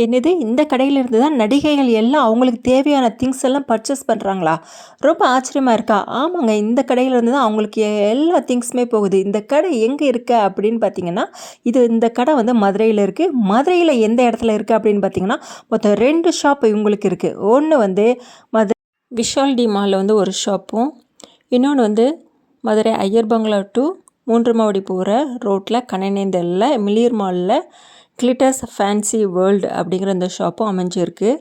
என்னது இந்த கடையிலிருந்து தான் நடிகைகள் எல்லாம் அவங்களுக்கு தேவையான திங்ஸ் எல்லாம் பர்ச்சேஸ் பண்ணுறாங்களா? ரொம்ப ஆச்சரியமா இருக்கா? ஆமாங்க. இந்த கடையிலேருந்து தான் அவங்களுக்கு எல்லா திங்ஸுமே போகுது. இந்த கடை எங்கே இருக்கு அப்படின்னு பார்த்தீங்கன்னா, இந்த கடை வந்து மதுரையில இருக்கு. மதுரையில எந்த இடத்துல இருக்கு அப்படின்னு பார்த்தீங்கன்னா, மொத்தம் 2 ஷாப் இவங்களுக்கு இருக்கு. ஒண்ணு வந்து விஷால் டி மால்ல வந்து ஒரு ஷாப்பும், இன்னொன்று வந்து மதுரை ஐயர் பங்களா டூ 3 மாடி போகிற ரோட்டில் கண்ணனேந்தல்ல மிளிர் மாலில் கிளிட்டர்ஸ் ஃபேன்சி வேர்ல்டு அப்படிங்கிற இந்த ஷாப்பும் அமைஞ்சிருக்கு.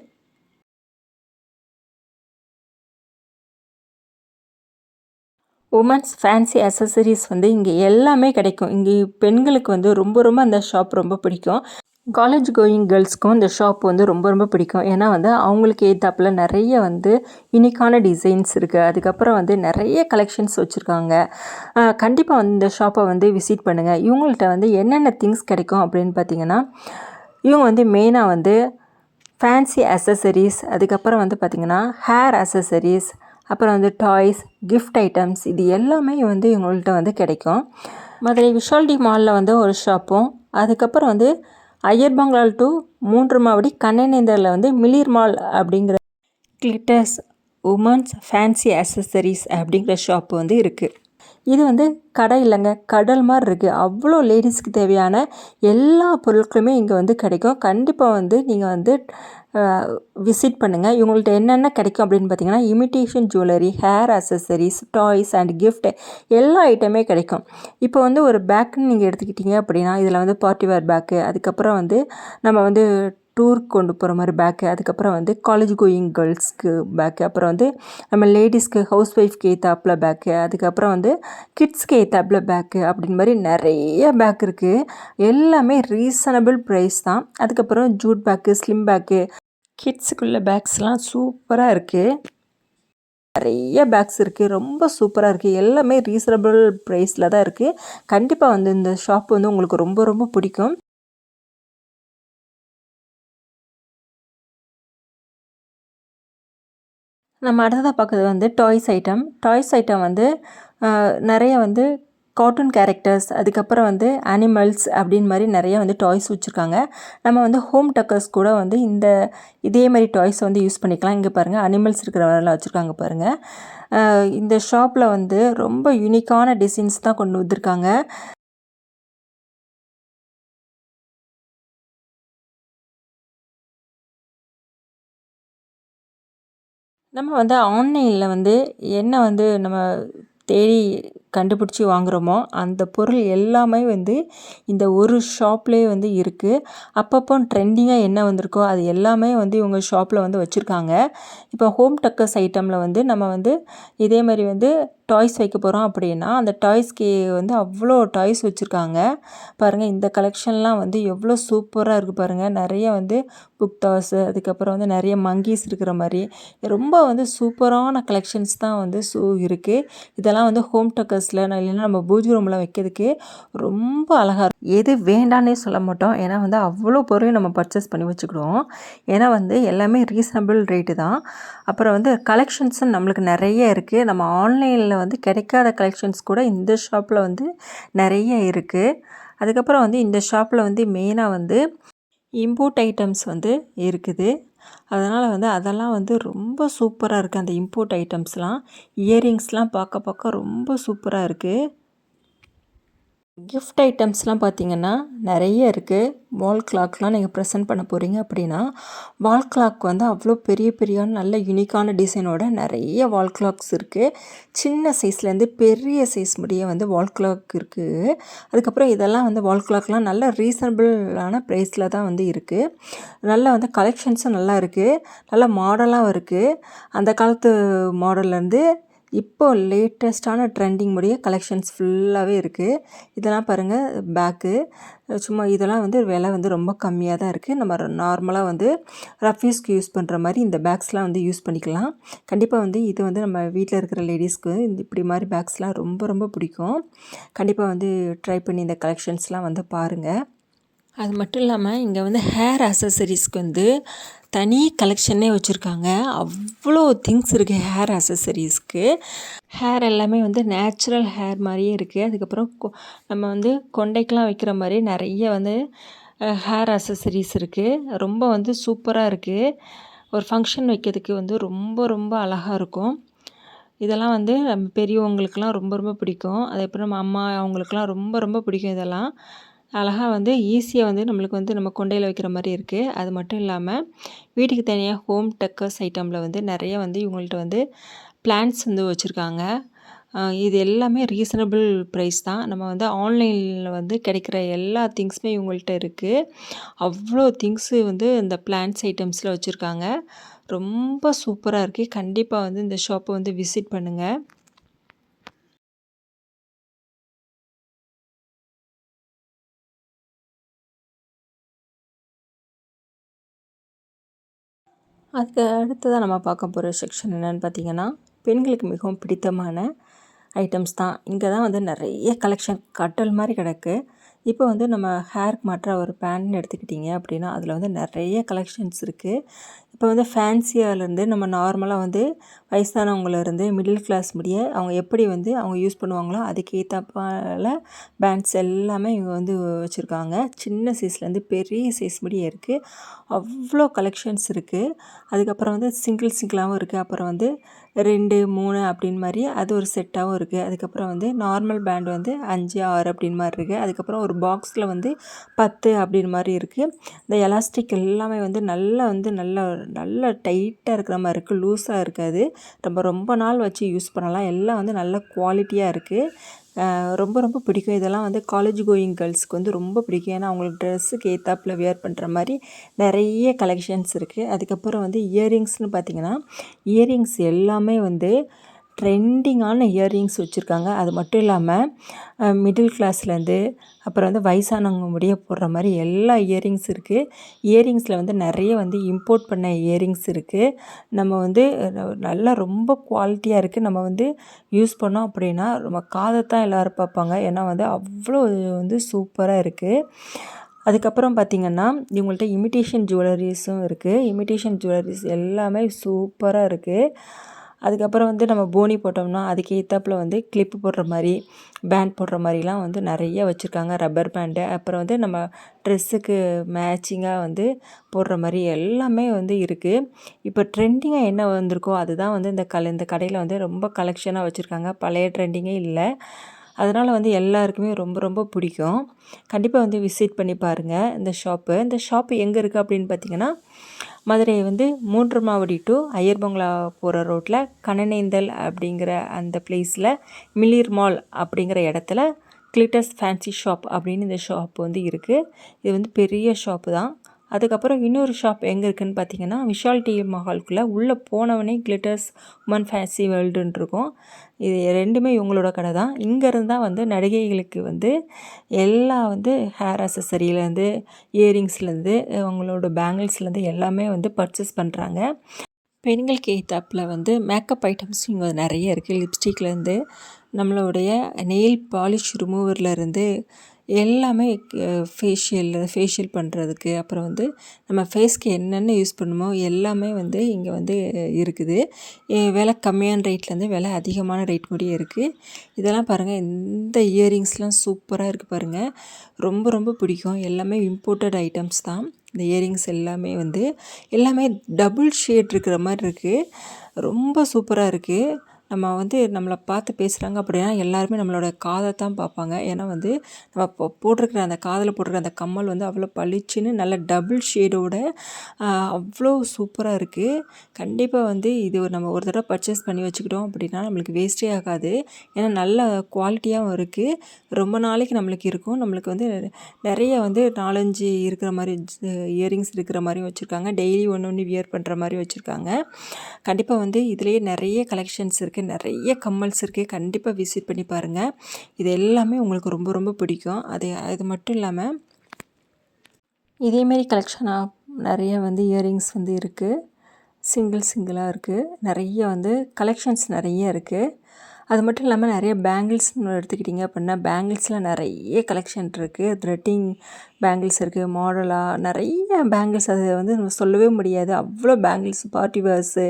உமன்ஸ் ஃபேன்சி அசசரிஸ் வந்து இங்கே எல்லாமே கிடைக்கும். இங்கே பெண்களுக்கு வந்து ரொம்ப ரொம்ப அந்த ஷாப் ரொம்ப பிடிக்கும். காலேஜ் கோயிங் கேர்ள்ஸ்க்கும் இந்த ஷாப் வந்து ரொம்ப ரொம்ப பிடிக்கும். ஏன்னா வந்து அவங்களுக்கு ஏற்றாப்புல நிறைய வந்து யூனிக்கான டிசைன்ஸ் இருக்குது. அதுக்கப்புறம் வந்து நிறைய கலெக்ஷன்ஸ் வச்சுருக்காங்க. கண்டிப்பாக வந்து இந்த ஷாப்பை வந்து விசிட் பண்ணுங்கள். இவங்கள்ட்ட வந்து என்னென்ன திங்ஸ் கிடைக்கும் அப்படின்னு பார்த்தீங்கன்னா, இவங்க வந்து மெயினாக வந்து ஃபேன்சி அசசரிஸ், அதுக்கப்புறம் வந்து பார்த்திங்கன்னா ஹேர் அசசரிஸ், அப்புறம் வந்து டாய்ஸ், கிஃப்ட் ஐட்டம்ஸ், இது எல்லாமே வந்து இவங்கள்ட்ட வந்து கிடைக்கும். மதுரை விஷால் டி மாலில் வந்து ஒரு ஷாப்பும், அதுக்கப்புறம் வந்து ஐயர் பங்களால் டு 3 மாவடி கண்ணனேந்தரில் வந்து மிளிர் மால் அப்படிங்கிற கிளிட்டர்ஸ் உமன்ஸ் ஃபேன்சி அசசரிஸ் அப்படிங்கிற ஷாப்பு வந்து இருக்குது. இது வந்து கடை இல்லைங்க, கடல் மாதிரி இருக்குது. அவ்வளோ லேடிஸ்க்கு தேவையான எல்லா பொருட்களுமே இங்கே வந்து கிடைக்கும். கண்டிப்பாக வந்து நீங்கள் வந்து விசிட் பண்ணுங்கள். இவங்கள்ட்ட என்னென்ன கிடைக்கும் அப்படின்னு பார்த்தீங்கன்னா, imitation jewellery, hair accessories, toys and gift எல்லா ஐட்டமே கிடைக்கும். இப்போ வந்து ஒரு பேக்குன்னு நீங்கள் எடுத்துக்கிட்டீங்க அப்படின்னா, இதில் வந்து பார்ட்டி வேர் பேக்கு, அதுக்கப்புறம் வந்து நம்ம வந்து டூருக்கு கொண்டு போகிற மாதிரி பேக்கு, அதுக்கப்புறம் வந்து காலேஜ் கோயிங் கேர்ள்ஸ்க்கு பேக்கு, அப்புறம் வந்து நம்ம லேடிஸ்க்கு ஹவுஸ் ஒய்ஃப்க்கு ஏற்றாப்புல பேக்கு, அதுக்கப்புறம் வந்து கிட்ஸ்க்கு ஏற்றாப்புல பேக்கு அப்படின்னு மாதிரி நிறைய பேக் இருக்குது. எல்லாமே ரீசனபிள் ப்ரைஸ் தான். அதுக்கப்புறம் ஜூட் பேக்கு, ஸ்லிம் பேக்கு, கிட்ஸுக்குள்ள பேக்ஸ்லாம் சூப்பராக இருக்குது. நிறைய பேக்ஸ் இருக்குது. ரொம்ப சூப்பராக இருக்குது. எல்லாமே ரீசனபிள் ப்ரைஸில் தான் இருக்குது. கண்டிப்பாக வந்து இந்த ஷாப் வந்து உங்களுக்கு ரொம்ப ரொம்ப பிடிக்கும். நம்ம அடுத்ததாக பார்க்குறது வந்து டாய்ஸ் ஐட்டம். டாய்ஸ் ஐட்டம் வந்து நிறைய வந்து கார்ட்டூன் கேரக்டர்ஸ், அதுக்கப்புறம் வந்து அனிமல்ஸ் அப்படின்னு மாதிரி நிறைய வந்து டாய்ஸ் வச்சுருக்காங்க. நம்ம வந்து ஹோம் டெக்கர்ஸ் கூட வந்து இதே மாதிரி டாய்ஸ் வந்து யூஸ் பண்ணிக்கலாம். இங்கே பாருங்கள், அனிமல்ஸ் இருக்கிற வரலாம் வச்சுருக்காங்க பாருங்கள். இந்த ஷாப்பில் வந்து ரொம்ப யூனிக்கான டிசைன்ஸ் தான் கொண்டு வந்திருக்காங்க. நம்ம வந்து ஆன்லைனில் வந்து என்ன வந்து நம்ம தேடி கண்டுபிடிச்சி வாங்குகிறோமோ அந்த பொருள் எல்லாமே வந்து இந்த ஒரு ஷாப்லேயே வந்து இருக்குது. அப்பப்போ ட்ரெண்டிங்காக என்ன வந்திருக்கோ அது எல்லாமே வந்து இவங்க ஷாப்பில் வந்து வச்சுருக்காங்க. இப்போ ஹோம் டெக்கர்ஸ் ஐட்டமில் வந்து நம்ம வந்து இதே மாதிரி வந்து டாய்ஸ் வைக்க போகிறோம் அப்படின்னா, அந்த டாய்ஸ்க்கு வந்து அவ்வளோ டாய்ஸ் வச்சுருக்காங்க பாருங்கள். இந்த கலெக்ஷன்லாம் வந்து எவ்வளோ சூப்பராக இருக்குது பாருங்கள். நிறைய வந்து புக்தாஸு, அதுக்கப்புறம் வந்து நிறைய மங்கீஸ் இருக்கிற மாதிரி ரொம்ப வந்து சூப்பரான கலெக்ஷன்ஸ் தான் வந்து இருக்குது. இதெல்லாம் வந்து ஹோம் டெக்கர்ஸில் இல்லைன்னா நம்ம பூஜை ரூமில் வைக்கிறதுக்கு ரொம்ப அழகாக இருக்கும். எது வேண்டான்னே சொல்ல மாட்டோம். ஏன்னா வந்து அவ்வளோ பொருளையும் நம்ம பர்ச்சேஸ் பண்ணி வச்சுக்கிடுவோம். ஏன்னா வந்து எல்லாமே ரீசனபிள் ரேட்டு தான். அப்புறம் வந்து கலெக்ஷன்ஸும் நம்மளுக்கு நிறைய இருக்குது. நம்ம ஆன்லைனில் வந்து கிடைக்காத கலெக்ஷன்ஸ் கூட இந்த ஷாப்பில் வந்து நிறைய இருக்குது. அதுக்கப்புறம் வந்து இந்த ஷாப்பில் வந்து மெயினாக வந்து இம்போர்ட் ஐட்டம்ஸ் வந்து இருக்குது. அதனால் வந்து அதெல்லாம் வந்து ரொம்ப சூப்பராக இருக்குது. அந்த இம்போர்ட் ஐட்டம்ஸ்லாம், இயரிங்ஸ்லாம் பார்க்க பார்க்க ரொம்ப சூப்பராக இருக்குது. கிஃப்ட் ஐட்டம்ஸ்லாம் பார்த்திங்கன்னா நிறைய இருக்குது. வால் கிளாக்லாம் நீங்கள் ப்ரெசென்ட் பண்ண போகிறீங்க அப்படின்னா, வால் கிளாக் வந்து அவ்வளோ பெரிய பெரிய நல்ல யூனிக்கான டிசைனோட நிறைய வால் கிளாக்ஸ் இருக்குது. சின்ன சைஸ்லேருந்து பெரிய சைஸ் முடிய வந்து வால் கிளாக் இருக்குது. அதுக்கப்புறம் இதெல்லாம் வந்து வால் கிளாக்லாம் நல்ல ரீசனபிளான ப்ரைஸில் தான் வந்து இருக்குது. நல்ல வந்து கலெக்ஷன்ஸும் நல்லா இருக்குது. நல்ல மாடலாகவும் இருக்குது. அந்த காலத்து மாடல்லேருந்து இப்போ லேட்டஸ்ட்டான ட்ரெண்டிங் முடிய கலெக்ஷன்ஸ் ஃபுல்லாகவே இருக்குது. இதெல்லாம் பாருங்கள், பேக்கு சும்மா இதெல்லாம் வந்து விலை வந்து ரொம்ப கம்மியாக தான் இருக்குது. நம்ம நார்மலாக வந்து ரஃப்யூஸ்க்கு யூஸ் பண்ணுற மாதிரி இந்த பேக்ஸ்லாம் வந்து யூஸ் பண்ணிக்கலாம். கண்டிப்பாக வந்து இது வந்து நம்ம வீட்டில் இருக்கிற லேடிஸ்க்கு இப்படி மாதிரி பேக்ஸ்லாம் ரொம்ப ரொம்ப பிடிக்கும். கண்டிப்பாக வந்து ட்ரை பண்ணி இந்த கலெக்ஷன்ஸ்லாம் வந்து பாருங்கள். அது மட்டும் இல்லாமல் இங்கே வந்து ஹேர் அசசரிஸ்க்கு வந்து தனி கலெக்ஷனே வச்சுருக்காங்க. அவ்வளோ திங்ஸ் இருக்குது ஹேர் அசசரிஸ்க்கு. ஹேர் எல்லாமே வந்து நேச்சுரல் ஹேர் மாதிரியே இருக்குது. அதுக்கப்புறம் நம்ம வந்து கொண்டைக்கெலாம் வைக்கிற மாதிரி நிறைய வந்து ஹேர் அக்சஸரீஸ் இருக்குது. ரொம்ப வந்து சூப்பராக இருக்குது. ஒரு ஃபங்க்ஷன் வைக்கிறதுக்கு வந்து ரொம்ப ரொம்ப அழகாக இருக்கும். இதெல்லாம் வந்து நம்ம பெரியவங்களுக்கெல்லாம் ரொம்ப ரொம்ப பிடிக்கும். அதேபோல் நம்ம அம்மா அவங்களுக்கெல்லாம் ரொம்ப ரொம்ப பிடிக்கும் இதெல்லாம். அழகா வந்து ஈஸியாக வந்து நம்மளுக்கு வந்து நம்ம கொண்டையில் வைக்கிற மாதிரி இருக்குது. அது மட்டும் இல்லாமல் வீட்டுக்கு தனியாக ஹோம் டெக்கர்ஸ் ஐட்டமில் வந்து நிறைய வந்து இவங்கள்ட்ட வந்து பிளான்ட்ஸ் வந்து வச்சுருக்காங்க. இது எல்லாமே ரீசனபிள் ப்ரைஸ் தான். நம்ம வந்து ஆன்லைனில் வந்து கிடைக்கிற எல்லா திங்ஸுமே இவங்கள்ட்ட இருக்குது. அவ்வளோ திங்ஸு வந்து இந்த பிளான்ட்ஸ் ஐட்டம்ஸில் வச்சுருக்காங்க. ரொம்ப சூப்பராக இருக்குது. கண்டிப்பாக வந்து இந்த ஷாப்பை வந்து விசிட் பண்ணுங்கள். அதுக்கு அடுத்ததாக நம்ம பார்க்க போகிற செக்ஷன் என்னென்னு பார்த்தீங்கன்னா, பெண்களுக்கு மிகவும் பிடித்தமான ஐட்டம்ஸ் தான். இங்கே தான் வந்து நிறைய கலெக்ஷன் கட்டல் மாதிரி கிடக்கு. இப்போ வந்து நம்ம ஹேருக்கு மாற்ற ஒரு பேண்ட்னு எடுத்துக்கிட்டிங்க அப்படின்னா, அதில் வந்து நிறைய கலெக்ஷன்ஸ் இருக்குது. இப்போ வந்து ஃபேன்சியாலேருந்து நம்ம நார்மலாக வந்து வயசானவங்கலேருந்து மிடில் கிளாஸ் முடிய அவங்க எப்படி வந்து அவங்க யூஸ் பண்ணுவாங்களோ அதுக்கேற்றப்பால பேண்ட்ஸ் எல்லாமே இவங்க வந்து வச்சுருக்காங்க. சின்ன சைஸ்லேருந்து பெரிய சைஸ் முடிய இருக்குது. அவ்வளோ கலெக்ஷன்ஸ் இருக்குது. அதுக்கப்புறம் வந்து சிங்கிளாகவும் இருக்குது. அப்புறம் வந்து 2, 3 அப்படின்னு மாதிரி அது ஒரு செட்டாகவும் இருக்குது. அதுக்கப்புறம் வந்து நார்மல் பேண்ட் வந்து 5, 6 அப்படின்னு மாதிரி இருக்குது. அதுக்கப்புறம் ஒரு பாக்ஸில் வந்து 10 அப்படின்னு மாதிரி இருக்குது. இந்த எலாஸ்டிக் எல்லாமே வந்து நல்லா டைட்டாக இருக்கிற மாதிரி இருக்குது. லூஸாக இருக்காது. நம்ம ரொம்ப நாள் வச்சு யூஸ் பண்ணலாம். எல்லாம் வந்து நல்ல குவாலிட்டியாக இருக்குது. ரொம்ப ரொம்ப பிடிக்கும். இதெல்லாம் வந்து காலேஜ் கோயிங் கேர்ள்ஸ்க்கு வந்து ரொம்ப பிடிக்கும். ஏன்னா அவங்களுக்கு ட்ரெஸ்ஸுக்கு ஏற்றாப்புல வியர் பண்ணுற மாதிரி நிறைய கலெக்ஷன்ஸ் இருக்குது. அதுக்கப்புறம் வந்து இயரிங்ஸ்னு பார்த்திங்கன்னா, இயரிங்ஸ் எல்லாமே வந்து ட்ரெண்டிங்கான இயரிங்ஸ் வச்சுருக்காங்க. அது மட்டும் இல்லாமல் மிடில் கிளாஸ்லேருந்து அப்புறம் வந்து வயசானவங்க முடிய போடுற மாதிரி எல்லா இயரிங்ஸ் இருக்குது. இயரிங்ஸில் வந்து நிறைய வந்து இம்போர்ட் பண்ண இயரிங்ஸ் இருக்குது. நம்ம வந்து நல்லா ரொம்ப குவாலிட்டியாக இருக்குது. நம்ம வந்து யூஸ் பண்ணோம் அப்படின்னா நம்ம காதைத்தான் எல்லோரும் பார்ப்பாங்க. ஏன்னா வந்து அவ்வளோ வந்து சூப்பராக இருக்குது. அதுக்கப்புறம் பார்த்திங்கன்னா இவங்கள்ட்ட இமிட்டேஷன் ஜுவல்லரிஸும் இருக்குது. இமிட்டேஷன் ஜுவல்லரிஸ் எல்லாமே சூப்பராக இருக்குது. அதுக்கப்புறம் வந்து நம்ம போனி போட்டோம்னா அதுக்கு ஏற்றாப்புல வந்து கிளிப்பு போடுற மாதிரி பேண்ட் போடுற மாதிரிலாம் வந்து நிறைய வச்சுருக்காங்க. ரப்பர் பேண்டு, அப்புறம் வந்து நம்ம ட்ரெஸ்ஸுக்கு மேட்சிங்காக வந்து போடுற மாதிரி எல்லாமே வந்து இருக்குது. இப்போ ட்ரெண்டிங்காக என்ன வந்திருக்கோ அதுதான் வந்து இந்த கடையில் வந்து ரொம்ப கலெக்ஷனாக வச்சுருக்காங்க. பழைய ட்ரெண்டிங்கே இல்லை. அதனால் வந்து எல்லாருக்குமே ரொம்ப ரொம்ப பிடிக்கும். கண்டிப்பாக வந்து விசிட் பண்ணி பாருங்கள் இந்த ஷாப்பு எங்கே இருக்குது அப்படின்னு பார்த்திங்கன்னா, மதுரை வந்து 3 மாவடி டு ஐயர் பங்களா போகிற ரோட்டில் கண்ணனேந்தல் அப்படிங்கிற அந்த பிளேஸில் மில்லிர் மால் அப்படிங்கிற இடத்துல கிளிட்டர்ஸ் ஃபேன்சி ஷாப் அப்படின்னு இந்த ஷாப் வந்து இருக்குது. இது வந்து பெரிய ஷாப்பு தான். அதுக்கப்புறம் இன்னொரு ஷாப் எங்கே இருக்குதுன்னு பார்த்தீங்கன்னா, விஷால் டி மஹாலுக்குள்ளே உள்ளே போனவனே கிளிட்டர்ஸ் உமன் ஃபேன்சி வேர்ல்டுன்னு இருக்கும். இது ரெண்டுமே இவங்களோட கடை தான். இங்கேருந்து தான் வந்து நடிகைகளுக்கு வந்து எல்லா வந்து ஹேர் அக்சஸரியிலேருந்து இயரிங்ஸ்லேருந்து அவங்களோட பேங்கிள்ஸ்லேருந்து எல்லாமே வந்து பர்ச்சேஸ் பண்ணுறாங்க. பெண்களுக்கு ஏற்றாப்புல வந்து மேக்கப் ஐட்டம்ஸ் இங்கே நிறைய இருக்குது. லிப்ஸ்டிக்லேருந்து நம்மளுடைய நெயில் பாலிஷ் ரிமூவர்லேருந்து எல்லாமே ஃபேஷியல் பண்ணுறதுக்கு, அப்புறம் வந்து நம்ம ஃபேஸ்க்கு என்னென்ன யூஸ் பண்ணுமோ எல்லாமே வந்து இங்கே வந்து இருக்குது. விலை கம்மியான ரேட்லேருந்து விலை அதிகமான ரேட் முடிய இருக்குது. இதெல்லாம் பாருங்கள், இந்த இயரிங்ஸ்லாம் சூப்பராக இருக்குது பாருங்கள். ரொம்ப ரொம்ப பிடிக்கும். எல்லாமே இம்போர்ட்டட் ஐட்டம்ஸ் தான். இந்த இயரிங்ஸ் எல்லாமே டபுள் ஷேட் இருக்கிற மாதிரி இருக்குது. ரொம்ப சூப்பராக இருக்குது. நம்ம வந்து நம்மளை பார்த்து பேசுகிறாங்க அப்படின்னா எல்லாருமே நம்மளோட காதை தான் பார்ப்பாங்க. ஏன்னா வந்து நம்ம போட்டிருக்கிற அந்த காதில் போட்டிருக்கிற அந்த கம்மல் வந்து அவ்வளோ பளிச்சுன்னு நல்ல டபுள் ஷேடோட அவ்வளோ சூப்பராக இருக்குது. கண்டிப்பாக வந்து இது நம்ம ஒரு தடவை பர்ச்சேஸ் பண்ணி வச்சுக்கிட்டோம் அப்படின்னா நம்மளுக்கு வேஸ்ட்டே ஆகாது. ஏன்னா நல்ல குவாலிட்டியாகவும் இருக்குது. ரொம்ப நாளைக்கு நம்மளுக்கு இருக்கும். நம்மளுக்கு வந்து நிறைய வந்து 4, 5 இருக்கிற மாதிரி இயரிங்ஸ் இருக்கிற மாதிரியும் வச்சுருக்காங்க. டெய்லி ஒன்று வியர் பண்ணுற மாதிரி வச்சுருக்காங்க. கண்டிப்பாக வந்து இதுலேயே நிறைய கலெக்ஷன்ஸ் இருக்குது. நிறைய கம்மல்ஸ் இருக்குது. கண்டிப்பாக விசிட் பண்ணி பாருங்கள். இது எல்லாமே உங்களுக்கு ரொம்ப ரொம்ப பிடிக்கும். அது மட்டும் இல்லாமல் இதேமாரி கலெக்ஷனாக நிறைய வந்து இயரிங்ஸ் வந்து இருக்குது. சிங்கிளாக இருக்குது. நிறைய வந்து கலெக்ஷன்ஸ் நிறைய இருக்குது. அது மட்டும் இல்லாமல் நிறைய பேங்கிள்ஸ்னு எடுத்துக்கிட்டிங்க அப்படின்னா பேங்கிள்ஸில் நிறைய கலெக்ஷன் இருக்குது. த்ரெட்டிங் பேங்கிள்ஸ் இருக்குது. மாடலாக நிறைய பேங்கிள்ஸ், அது வந்து நம்ம சொல்லவே முடியாது. அவ்வளோ பேங்கிள்ஸ், பார்ட்டி வேர்ஸு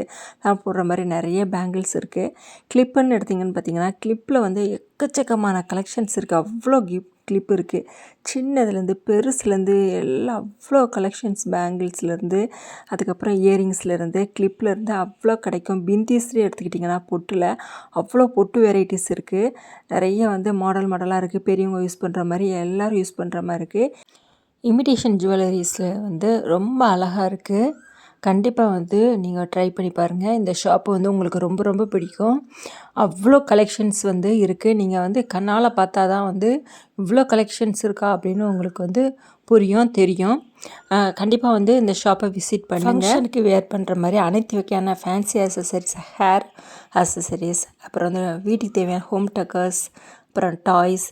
போடுற மாதிரி நிறைய பேங்கிள்ஸ் இருக்குது. கிளிப்புன்னு எடுத்திங்கன்னு பார்த்தீங்கன்னா கிளிப்பில் வந்து எக்கச்சக்கமான கலெக்ஷன்ஸ் இருக்குது. அவ்வளோ கிளிப் இருக்குது. சின்னதுலேருந்து பெருசுலேருந்து எல்லாம் அவ்வளோ கலெக்ஷன்ஸ் பேங்கிள்ஸ்லேருந்து அதுக்கப்புறம் இயரிங்ஸ்லேருந்து கிளிப்லேருந்து அவ்வளோ கிடைக்கும். பிந்திஸ்லேயே எடுத்துக்கிட்டிங்கன்னா பொட்டில் அவ்வளோ பொட்டு வெரைட்டிஸ் இருக்குது. நிறைய வந்து மாடலாக இருக்குது. பெரியவங்க யூஸ் பண்ணுற மாதிரி எல்லோரும் யூஸ் பண்ணுற மாதிரி இருக்குது. இமிடேஷன் ஜுவல்லரிஸில் வந்து ரொம்ப அழகாக இருக்குது. கண்டிப்பாக வந்து நீங்கள் ட்ரை பண்ணி பாருங்கள். இந்த ஷாப்பு வந்து உங்களுக்கு ரொம்ப ரொம்ப பிடிக்கும். அவ்வளோ கலெக்ஷன்ஸ் வந்து இருக்குது. நீங்கள் வந்து கண்ணால் பார்த்தா தான் வந்து இவ்வளோ கலெக்ஷன்ஸ் இருக்கா அப்படின்னு உங்களுக்கு வந்து தெரியும். கண்டிப்பாக வந்து இந்த ஷாப்பை விசிட் பண்ணுங்கள். ஃபங்க்ஷனுக்கு வேர் பண்ணுற மாதிரி அனைத்து வகையான ஃபேன்சி ஆக்சசரிஸ், ஹேர் ஆக்சசரிஸ், அப்புறம் வந்து வீட்டுக்கு தேவையான ஹோம் டெக்கர்ஸ், அப்புறம் டாய்ஸ்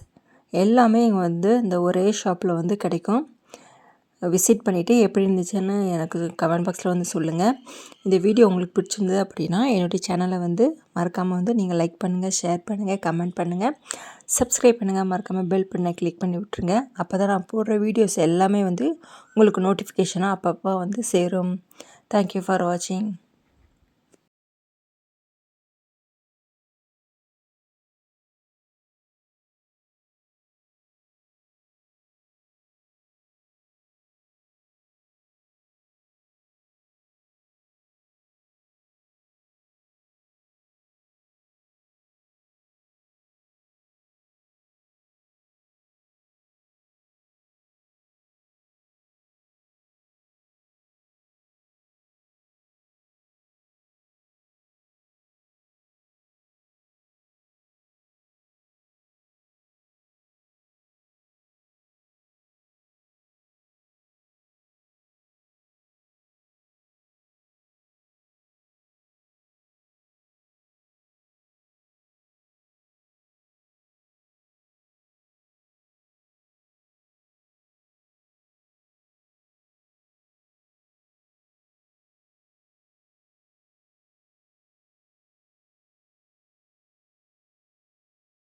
எல்லாமே இங்கே வந்து இந்த ஒரே ஷாப்பில் வந்து கிடைக்கும். விசிட் பண்ணிவிட்டு எப்படி இருந்துச்சுன்னு எனக்கு கமெண்ட் பாக்ஸில் வந்து சொல்லுங்கள். இந்த வீடியோ உங்களுக்கு பிடிச்சிருந்தது அப்படின்னா என்னுடைய சேனலை வந்து மறக்காமல் வந்து நீங்கள் லைக் பண்ணுங்கள், ஷேர் பண்ணுங்கள், கமெண்ட் பண்ணுங்கள், சப்ஸ்கிரைப் பண்ணுங்கள். மறக்காமல் பெல் பண்ண கிளிக் பண்ணி விட்ருங்க. அப்போ தான் நான் போடுற வீடியோஸ் எல்லாமே வந்து உங்களுக்கு நோட்டிஃபிகேஷனாக அப்பப்போ வந்து சேரும். தேங்க்யூ ஃபார் வாட்சிங்.